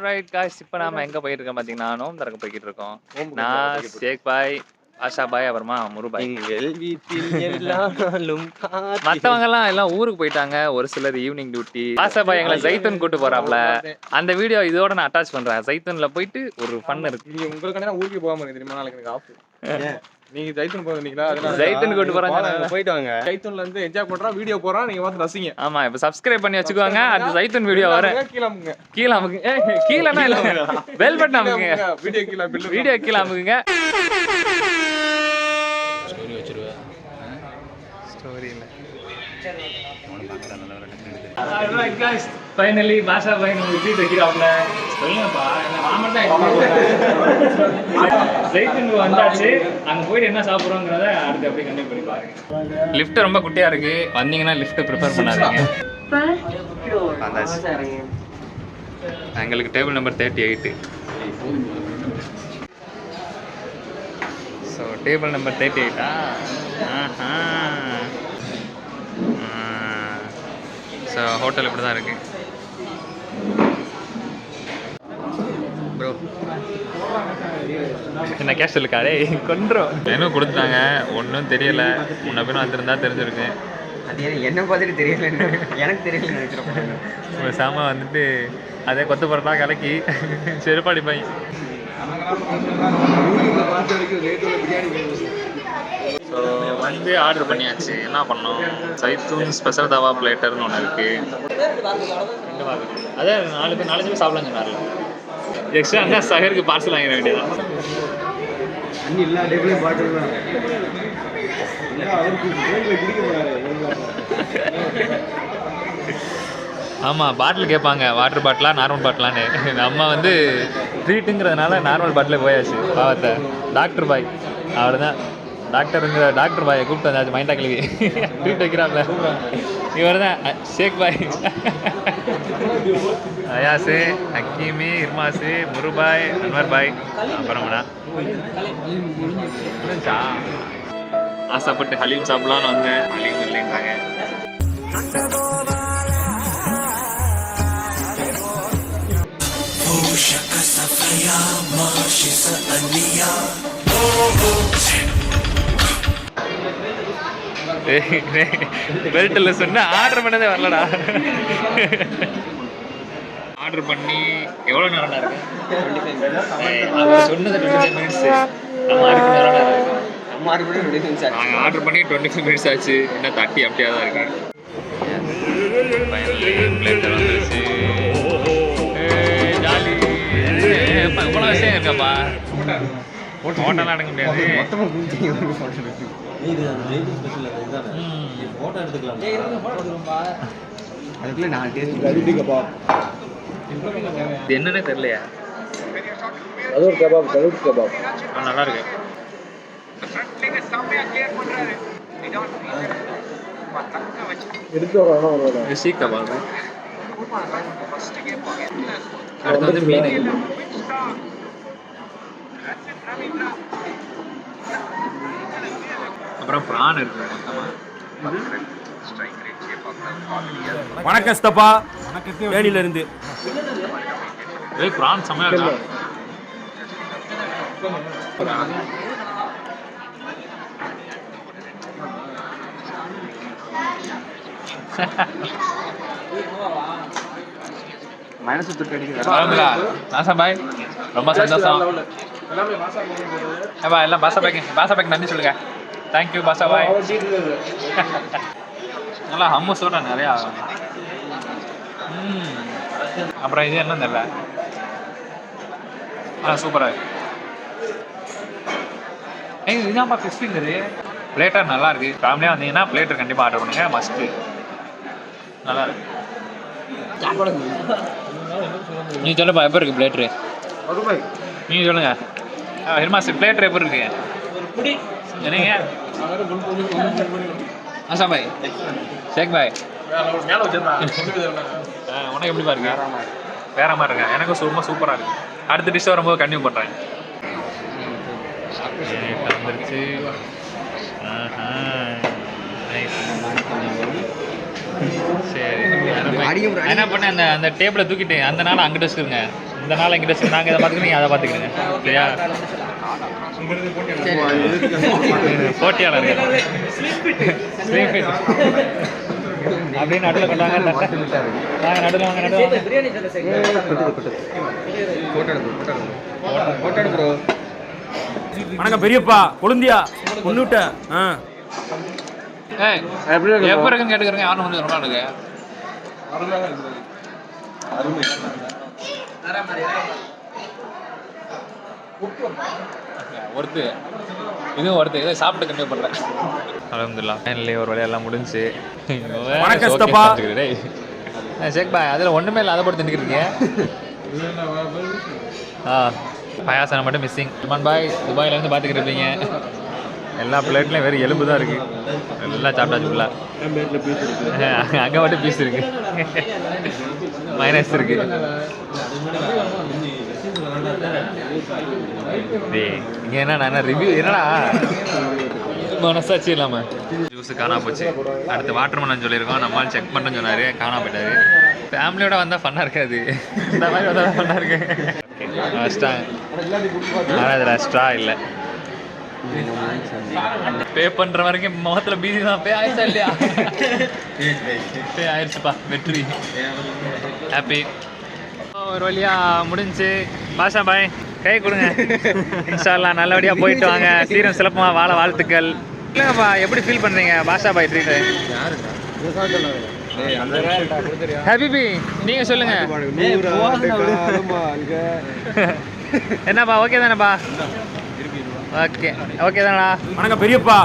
Alright guys, இப்போ நாம எங்க போயிட்டு இருக்கோம் பாத்தீங்கன்னா, நோம்பு திறக்க போய்கிட்டு இருக்கோம். நான் ஷேக் பாய், ஆஷா பாய், அப்புறமா முரு பாய். எங்கள் வீட்டில் எல்லாரும் மத்தவங்க எல்லாம் ஊருக்கு போயிட்டாங்க. ஒரு சிலர் ஈவினிங் டியூட்டி. ஆஷா பாய் எங்களை ஜைத்தூன் கூட்டு போறாப்ல. அந்த வீடியோ இதோட நான் அட்டாச் பண்றேன். ஜைத்தூன்ல போயிட்டு ஒரு ஃபன் இருக்கு. நீங்க உங்களுக்கு ஊருக்கு போகாம இருக்கு தெரியுமா? நாளைக்கு எனக்கு ஆஃப். நீங்க ஜைத்தூன் போறீங்களா? அதனால ஜைத்தூன் கூட்டு போறாங்க. போயிட்டு வாங்க. ஜைத்தூன்ல இருந்து என்ஜாய் பண்றோம், வீடியோ போறோம், நீங்க வந்து ரசிங்க. ஆமா, இப்ப சப்ஸ்கிரைப் பண்ணி வச்சுக்கோங்க. அந்த ஜைத்தூன் வீடியோ வர கீழ அமுங்க. கீழ அமுங்க. கீழனா இல்ல, பெல் பட்டன் அமுங்க. வீடியோ கீழ அமுக்குங்க. ஸ்டோரி வச்சிருவா. ஸ்டோரி இல்ல. Alright guys, finally பாஷா பாய் நம்ம வீட்டுக்கு வைக்கிறாப்ல. சொல்லுங்கப்பா, ஜெய்தூன் வந்தாச்சு. அங்க போயிட்டு என்ன சாப்பிடுறோங்கிறத அடுத்து அப்படியே கண்டிப்பா பண்ணி பாருங்க. லிஃப்ட் ரொம்ப குட்டியா இருக்கு. வந்தீங்கன்னா லிஃப்ட் ப்ரிஃபர் பண்ணாதீங்க. எங்களுக்கு table number 38. So table number 38. So hotel இப்படி தான் இருக்குது ப்ரோ. என்ன கேஷ் இருக்காடே கொண்டுரும். மெனு கொடுத்துட்டாங்க, ஒன்றும் தெரியலை. முன்ன பின்ன வந்திருந்தா தெரிஞ்சிருக்கு. அது என்ன பார்த்துட்டு தெரியல, எனக்கு தெரியல நினைச்சிருப்பேன். ஒரு சாமா வந்துட்டு அதே கொத்து பரோட்டா கலக்கி செருப்பாடி பை. ஸோ வந்து ஆர்டர் பண்ணியாச்சு. என்ன பண்ணோம், ஜைத்தூன் ஸ்பெஷல் தவா பிளேட்டர்னு ஒன்று இருக்குது. அதே 4 பேர் சாப்பிடலாம் சொன்னார்ல. எக்ஸ்ட்ரா இருந்தால் சகருக்கு பார்சல் வாங்கிட வேண்டியதான். ஆமாம், பாட்டில் கேட்பாங்க, வாட்டர் பாட்டிலா நார்மல் பாட்டிலான்னு. நம்ம வந்து ட்ரீட்டுங்கிறதுனால நார்மல் பாட்டிலே போயாச்சு. பாவத்தை டாக்டர் பாய் அவர் தான் டாக்டர் பாயை கூப்பிட்டு வந்தாச்சு. மைண்டா கிளவி ட்ரீட் வைக்கிறாப்ல. இவர் தான் ஷேக் பாய், அயாசு, ஹக்கீமி, இர்மாசு, முருபாய், அன்வர் பாய். அப்புறம்னா ஆசைப்பட்டு ஹலீம் சாப்பிடலான்னு வந்தேன். ஹலீம் இல்லைன்றாங்க. பெல்ட்டில் சொன்ன ஆர்டர் பண்ணதே வரலடா. ஆர்டர் பண்ணி எவ்வளோ நேரம்டா இருக்கு? அவர் சொன்னது 25 மினிட்ஸு. நாங்கள் ஆர்டர் பண்ணி 25 மினிட்ஸ் ஆச்சு. இன்னும் தட்டி அப்படியே தான் இருக்கு. ஜாலி. இவ்வளோ விஷயம் இருக்காப்பா. ஃபோட்டோலாம் எடுக்க முடியாது. இது என்னன்னே தெரியலையா? அது ஒரு கபாப், கலூட் கபாப். நல்லா இருக்கு. சீக் கபாப். அடுத்து வந்து மீன். அப்புறம் பிரான் இருக்கு. வணக்கம் ஸ்தபா, தேனியில இருந்து. பிரான் செமையா இருக்கா? பாய் ரொம்ப சந்தோஷம். எல்லாம் பாசா பேக் நன்றி சொல்லுங்க. தேங்க்யூ பாஷா பாய். நல்லா ஹம்மஸோட நிறையா. அப்புறம் இது என்ன தெரியல. சூப்பராக இருக்கு. இதுதான்ப்பா ஃபிஷ் ஃபிங்கரு. பிளேட்டர் நல்லா இருக்கு. ஃபேமிலியாக வந்தீங்கன்னா பிளேட்டர் கண்டிப்பாக ஆர்டர் பண்ணுங்க, மஸ்ட்டு. நல்லா இருக்கு. நீ சொல்லுப்பா, எப்போ இருக்கு பிளேட்ரு? நீ சொல்லுங்க. ஹெர்மாஸ் பிளேட்டர் எப்போ இருக்கு? என்னங்க ஆஷா பாய், ஷேக் பாய், உனக்கு எப்படி பாருங்க? வேற மாதிரி இருக்கேன். எனக்கும் ரொம்ப சூப்பராக இருக்கு. அடுத்த டிஷ் வரும்போது கன்டினியூ பண்ணுறேன். வந்துருச்சு. சரி, என்ன பண்ண, அந்த டேபிளை தூக்கிட்டு அந்த நாள் அங்கிட்ட வச்சுருங்க. இந்த நாள் எங்கிட்ட வச்சு நாங்கள் இதை பார்த்துக்கிறோம், நீங்கள் அதை பார்த்துக்கிறீங்க. சரியா? போட்டியாளர்கள் அப்படியே நடுவில் கொண்டாங்க. நாங்கள் நடுவில் வாங்க, நடுவில் ப்ரோ. வணக்கம் பெரியப்பா கொழுந்தியா பொண்ணுட்ட. எப்போ இருக்குன்னு கேட்டுக்கிறேங்க. யாரும் வந்து ரொம்ப இருக்கு. ஒருத்து இதுவும் ஒருத்து இதை சாப்பிட்டு கண்டிப்பாக பண்ணுறேன். அல்ஹம்துலில்லாஹ் ஃபைனலி ஒரு வேலையெல்லாம் முடிஞ்சு. ஷேக் பாய் அதில் ஒன்றுமே இல்லை, அதை போட்டு தின்னுக்கிறீங்க. பாயாசனம் மட்டும் மிஸ்ஸிங். இமான் பாய் துபாயிலேருந்து பார்த்துக்கிட்டு இருப்பீங்க. எல்லா பிளேட்லையும் வெறும் எலும்பு தான் இருக்குது. எல்லாம் சாப்பிட்டாச்சு ஃபுல்லாக. அங்கே மட்டும் பீஸ் இருக்குது, மைனஸ் இருக்குது. இங்கே என்ன ரிவ்யூ என்னடா மனசாச்சு இல்லாமல் ஜூஸு காணா போச்சு. அடுத்து வாட்டர்மெலன் சொல்லியிருக்கோம். நம்மளால் செக் பண்ணுன்னு சொன்னார், காணா போயிட்டாரு. ஃபேமிலியோட வந்தால் ஃபன்னாக இருக்காது, இந்த மாதிரி வந்தால் ஃபன்னாக இருக்கு. ஸ்ட்ரா ஆனால் இதில் ஸ்ட்ரா இல்லை. பே பண்ணுற வரைக்கும் முகத்தில் பீதி தான். பே ஆயிடுச்சா இல்லையா? பே ஆயிடுச்சுப்பா, வெற்றி, ஹாப்பி. ஒரு வழியாக முடிஞ்சு. பாஷா பாய் கை கொடுங்க. இன்ஷா அல்லாஹ் நல்லபடியாக போயிட்டு வாங்க. சீரம் சிறப்பாக வாழ வாழ்த்துக்கள். இல்லைங்கப்பா, எப்படி ஃபீல் பண்ணுறீங்க பாஷா பாய் ட்ரீட்டு? ஹபிபி நீங்கள் சொல்லுங்கள். என்னப்பா ஓகே தானேப்பா? ஓகே ஓகே தானடா. வணக்கம் பெரியப்பா.